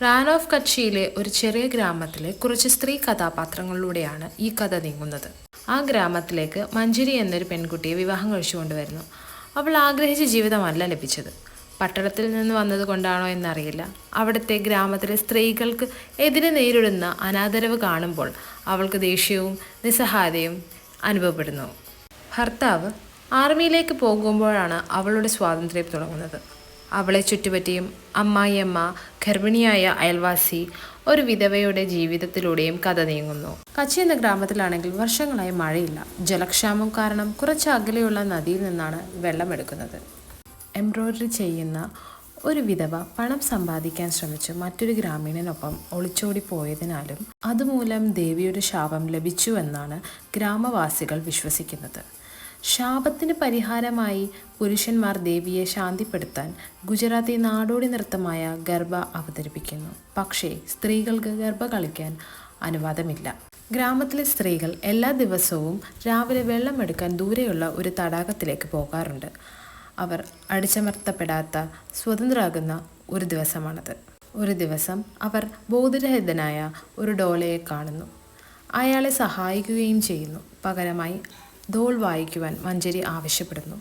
Rann of കച്ചിയിലെ ഒരു ചെറിയ ഗ്രാമത്തിലെ കുറച്ച് സ്ത്രീ കഥാപാത്രങ്ങളിലൂടെയാണ് ഈ കഥ നീങ്ങുന്നത്. ആ ഗ്രാമത്തിലേക്ക് മഞ്ജരി എന്നൊരു പെൺകുട്ടിയെ വിവാഹം കഴിച്ചുകൊണ്ടുവരുന്നു. അവൾ ആഗ്രഹിച്ച ജീവിതമല്ല ലഭിച്ചത്. പട്ടണത്തിൽ നിന്ന് വന്നത് കൊണ്ടാണോ എന്നറിയില്ല, അവിടുത്തെ ഗ്രാമത്തിലെ സ്ത്രീകൾക്ക് എതിരെ നേരിടുന്ന അനാദരവ് കാണുമ്പോൾ അവൾക്ക് ദേഷ്യവും നിസ്സഹായതയും അനുഭവപ്പെടുന്നു. ഭർത്താവ് ആർമിയിലേക്ക് പോകുമ്പോഴാണ് അവളുടെ സ്വാതന്ത്ര്യം തുടങ്ങുന്നത്. അവളെ ചുറ്റുപറ്റിയും അമ്മായിയമ്മ, ഗർഭിണിയായ അയൽവാസി, ഒരു വിധവയുടെ ജീവിതത്തിലൂടെയും കഥ നീങ്ങുന്നു. കച്ചി എന്ന ഗ്രാമത്തിലാണെങ്കിൽ വർഷങ്ങളായി മഴയില്ല. ജലക്ഷാമം കാരണം കുറച്ച് അകലെയുള്ള നദിയിൽ നിന്നാണ് വെള്ളമെടുക്കുന്നത്. എംബ്രോയ്ഡറി ചെയ്യുന്ന ഒരു വിധവ പണം സമ്പാദിക്കാൻ ശ്രമിച്ച് മറ്റൊരു ഗ്രാമീണനൊപ്പം ഒളിച്ചോടിപ്പോയതിനാലും അതുമൂലം ദേവിയുടെ ശാപം ലഭിച്ചുവെന്നാണ് ഗ്രാമവാസികൾ വിശ്വസിക്കുന്നത്. ശാപത്തിന് പരിഹാരമായി പുരുഷന്മാർ ദേവിയെ ശാന്തിപ്പെടുത്താൻ ഗുജറാത്തി നാടോടി നൃത്തമായ ഗർഭ അവതരിപ്പിക്കുന്നു. പക്ഷേ സ്ത്രീകൾക്ക് ഗർഭ കളിക്കാൻ അനുവാദമില്ല. ഗ്രാമത്തിലെ സ്ത്രീകൾ എല്ലാ ദിവസവും രാവിലെ വെള്ളമെടുക്കാൻ ദൂരെയുള്ള ഒരു തടാകത്തിലേക്ക് പോകാറുണ്ട്. അവർ അടിച്ചമർത്തപ്പെടാത്ത സ്വതന്ത്രരാകുന്ന ഒരു ദിവസമാണത്. ഒരു ദിവസം അവർ ബോധരഹിതനായ ഒരു ഡോളയെ കാണുന്നു. അയാളെ സഹായിക്കുകയും ചെയ്യുന്നു. പകരമായി ധോൾ വായിക്കുവാൻ മഞ്ജരി ആവശ്യപ്പെടുന്നു.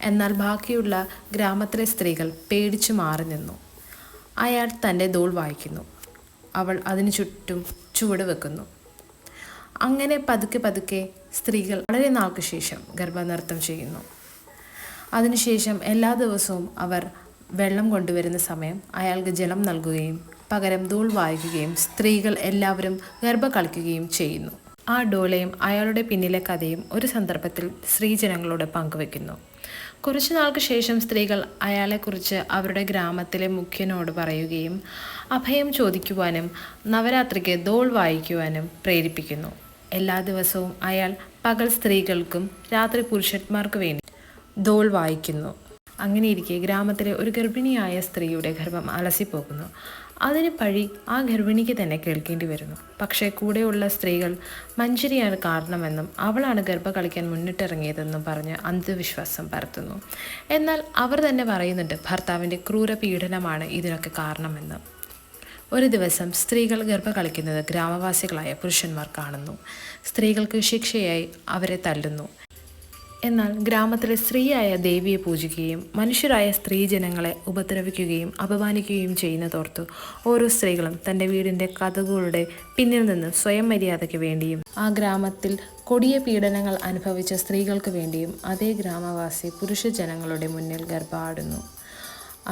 എന്നാൽ ബാക്കിയുള്ള ഗ്രാമത്തിലെ സ്ത്രീകൾ പേടിച്ചു മാറി നിന്നു. അയാൾ തൻ്റെ ധോൾ വായിക്കുന്നു. അവൾ അതിനു ചുറ്റും ചുവട് വെക്കുന്നു. അങ്ങനെ പതുക്കെ പതുക്കെ സ്ത്രീകൾ വളരെ നാൾക്ക് ശേഷം ഗർഭനൃത്തം ചെയ്യുന്നു. അതിനുശേഷം എല്ലാ ദിവസവും അവർ വെള്ളം കൊണ്ടുവരുന്ന സമയം അയാൾക്ക് ജലം നൽകുകയും പകരം ധൂൾ വായിക്കുകയും സ്ത്രീകൾ എല്ലാവരും ഗർഭ കളിക്കുകയും ചെയ്യുന്നു. ആ ഡോളയും അയാളുടെ പിന്നിലെ കഥയും ഒരു സന്ദർഭത്തിൽ സ്ത്രീജനങ്ങളോട് പങ്കുവെക്കുന്നു. കുറച്ചു നാൾക്ക് ശേഷം സ്ത്രീകൾ അയാളെക്കുറിച്ച് അവരുടെ ഗ്രാമത്തിലെ മുഖ്യനോട് പറയുകയും അഭയം ചോദിക്കുവാനും നവരാത്രിക്ക് ധോൾ വായിക്കുവാനും പ്രേരിപ്പിക്കുന്നു. എല്ലാ ദിവസവും അയാൾ പകൽ സ്ത്രീകൾക്കും രാത്രി പുരുഷന്മാർക്ക് വേണ്ടി ധോൾ വായിക്കുന്നു. അങ്ങനെയിരിക്കെ ഗ്രാമത്തിലെ ഒരു ഗർഭിണിയായ സ്ത്രീയുടെ ഗർഭം അലസിപ്പോകുന്നു. അതിന് പഴി ആ ഗർഭിണിക്ക് തന്നെ കേൾക്കേണ്ടി വരുന്നു. പക്ഷേ കൂടെയുള്ള സ്ത്രീകൾ മഞ്ജരിയാണ് കാരണമെന്നും അവളാണ് ഗർഭ കളിക്കാൻ മുന്നിട്ടിറങ്ങിയതെന്നും പറഞ്ഞ് അന്ധവിശ്വാസം പരത്തുന്നു. എന്നാൽ അവർ തന്നെ പറയുന്നുണ്ട് ഭർത്താവിൻ്റെ ക്രൂര പീഡനമാണ് ഇതിനൊക്കെ കാരണമെന്ന്. ഒരു ദിവസം സ്ത്രീകൾ ഗർഭ കളിക്കുന്നത് ഗ്രാമവാസികളായ പുരുഷന്മാർ കാണുന്നു. സ്ത്രീകൾക്ക് ശിക്ഷയായി അവരെ തല്ലുന്നു. എന്നാൽ ഗ്രാമത്തിലെ സ്ത്രീയായ ദേവിയെ പൂജിക്കുകയും മനുഷ്യരായ സ്ത്രീജനങ്ങളെ ഉപദ്രവിക്കുകയും അപമാനിക്കുകയും ചെയ്യുന്നതോർത്ത് ഓരോ സ്ത്രീകളും തൻ്റെ വീടിൻ്റെ കതകുകളുടെ പിന്നിൽ നിന്ന് സ്വയം മര്യാദയ്ക്ക് വേണ്ടിയും ആ ഗ്രാമത്തിൽ കൊടിയ പീഡനങ്ങൾ അനുഭവിച്ച സ്ത്രീകൾക്ക് വേണ്ടിയും അതേ ഗ്രാമവാസി പുരുഷ ജനങ്ങളുടെ മുന്നിൽ ഗർഭാടുന്നു.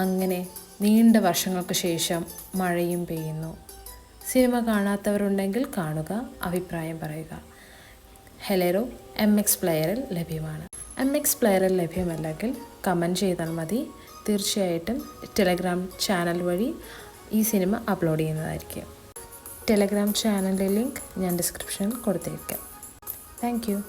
അങ്ങനെ നീണ്ട വർഷങ്ങൾക്ക് ശേഷം മഴയും പെയ്യുന്നു. സിനിമ കാണാത്തവരുണ്ടെങ്കിൽ കാണുക, അഭിപ്രായം പറയുക. ഹെലേറോ MX പ്ലെയറിൽ ലഭ്യമാണ്. MX പ്ലെയറിൽ ലഭ്യമല്ലെങ്കിൽ കമൻറ്റ് ചെയ്താൽ മതി. തീർച്ചയായിട്ടും ടെലഗ്രാം ചാനൽ വഴി ഈ സിനിമ അപ്ലോഡ് ചെയ്യുന്നതായിരിക്കും. ടെലഗ്രാം ചാനലിൻ്റെ ലിങ്ക് ഞാൻ ഡിസ്ക്രിപ്ഷനിൽ കൊടുത്തേക്കാം. Thank you.